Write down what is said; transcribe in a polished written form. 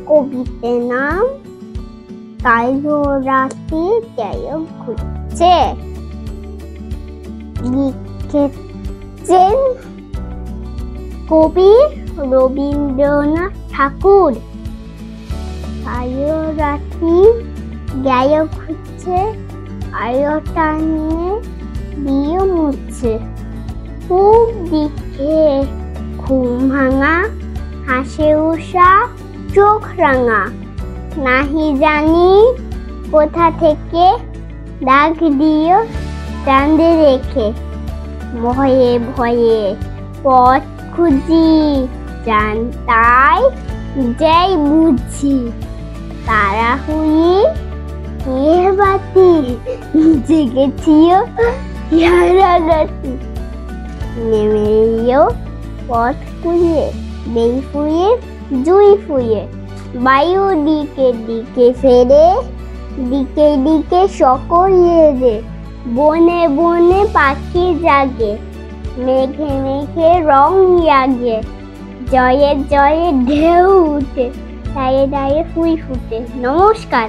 কবিতে নাম কালো রাতে গায়ক ঘুরছে। লিখেছেন কবি রবীন্দ্রনাথ ঠাকুর। কালো রাতে গায়ক ঘুরছে, আলো টানিয়ে দিয়ে মুছছে। পূব দিকে ঘুম ভাঙা, হাসে উষা চোখ রাঙা। নাহি জানি কোথা থেকে ডাক দিও চাঁদে রেখে। ভয়ে ভয়ে পথ খুঁজি, জানতাই যাই বুঝি। তারা হুই বাতি জেগেছিও রাতি। নেমে এও পথ খুঁজে, বেই ফুয়ে জুই ফুয়ে। বায়ু দিকে দিকে ফেরে, দিকে দিকে সকল রে। বনে বনে পাখি জাগে, মেঘে মেঘে রং জাগে। জয়ে জয়ে ঢেউ উঠে, দায়ে দায়ে ফুই ফুটে। নমস্কার।